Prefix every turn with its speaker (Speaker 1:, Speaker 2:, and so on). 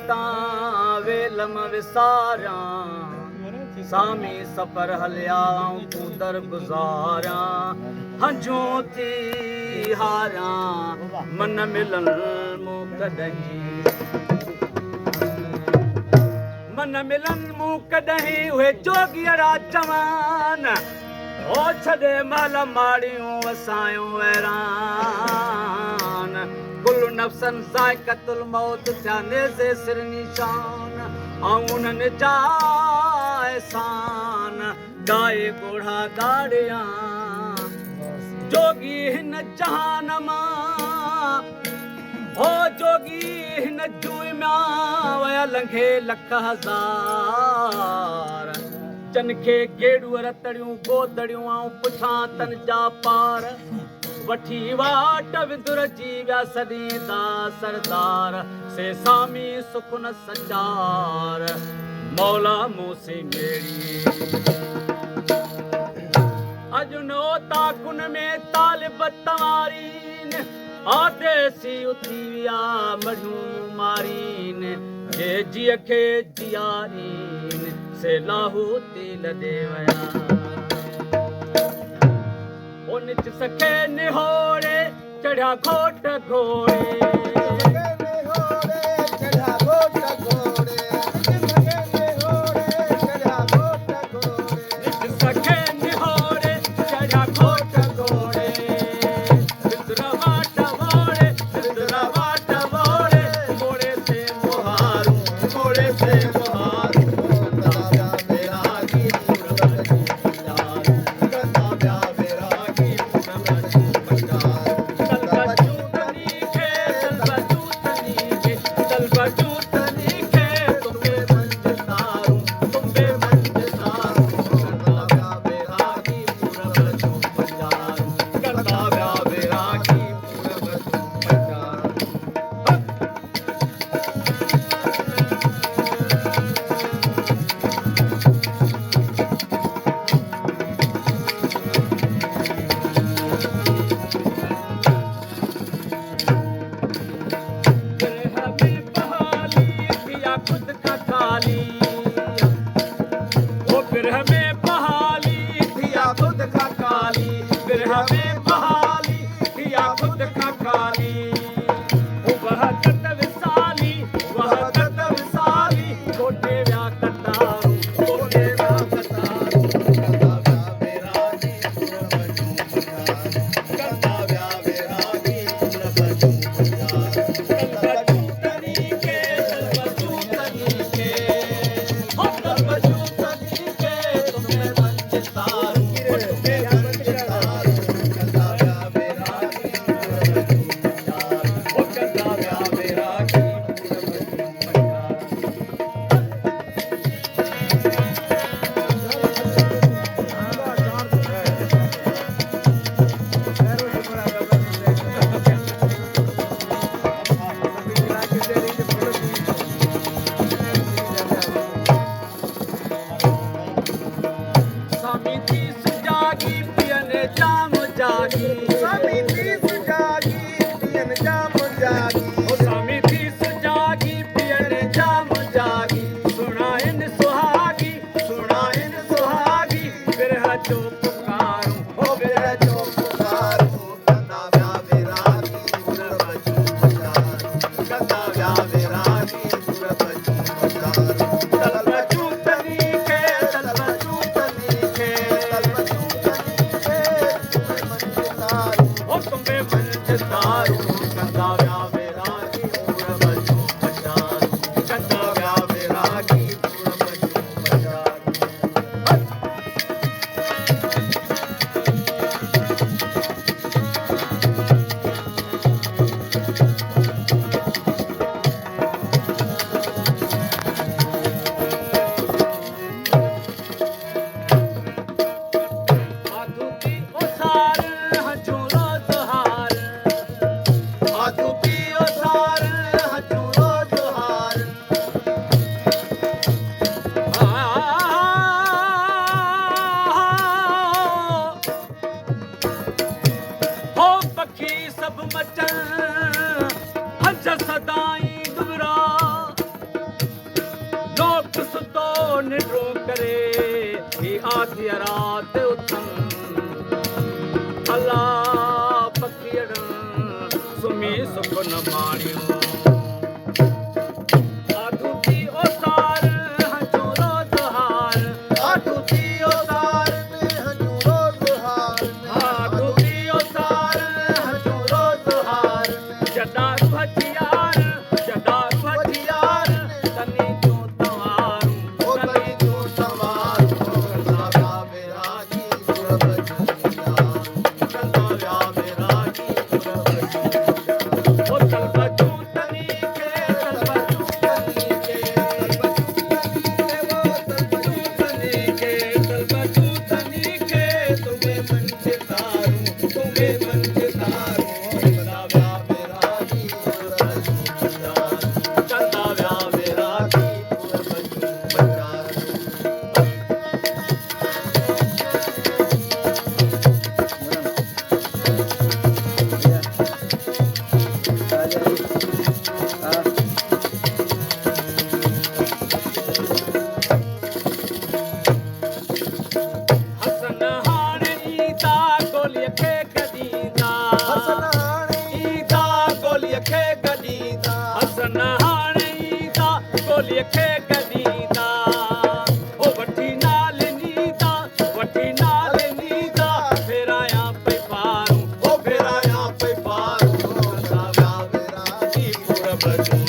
Speaker 1: तां वेलम विसारियां सामी सफ़र हलियाऊं तूं दर गुज़ारियां हंझूं थी हारियां मन मिलन मूं कॾहिं मन मिलन मूं कॾहिं उहे जोगियरा चवान ओ छॾे महल माड़ियूं वसायूं वैरान कुल नफ़्सन ज़ाइक़तुल मौत थिया नेज़े सिर निशान ऐं उन्हनि जा एहसान ॻाए ॻोढ़ा ॻाड़ियां जोगी हिन जहान मां हो जोगी हिन जूअ मां वया लंघे लख हज़ार जन खे गेड़ूअ रतड़ियूं गोदड़ियूं ऐं पुछां तन जा पार वठी वाट विदुर जी विया सॾींदा सरदार से सामी सुख न सचार मौला मूंसी मेड़ी अॼु नो ताकुन में तालिब तवारीन आदेसी उथी विया मढ़ियूं मारीन जे जीअ खे जियारीन से लाहू तिल दे वया निच सखे निहोड़े चढ़िया घोट घोड़े निडरूं करे ही आधी रात उथन अल्लाह पखियड़ सुमी सुख न माणियो आधू थी ओसार हंजो रोज़ हार
Speaker 2: आठू थी ओसार में हंजू रोज़ हार
Speaker 1: आधू थी ओसार हंजो रोज़ हार जॾा भजियार तनी तूं तवारूं
Speaker 2: ओ तई तूं सवार कंदा व्या मेरा जी सुरबजिया कंदा व्या मेरा जी सुरबजिया
Speaker 1: ओ चल बचूं तनी के चल बचूं तनी के तुम्हें मन से तारूं
Speaker 2: कंदा व्या मेरा जी सुरबजिया कंदा व्या मेरा जी सुरबजिया
Speaker 1: हसन हाणे ईदा गोलीअ खे गॾींदा
Speaker 2: हसन हाणे
Speaker 1: ईदा गोलीअ खे गॾींदा हसन हाणे ईदा गोलीअ खे गॾींदा ओ वठी नाल नीदा फेरायां पई पारूं
Speaker 2: ओ फेराया पे पार कंदा व्या मेरा जी सुरबजिया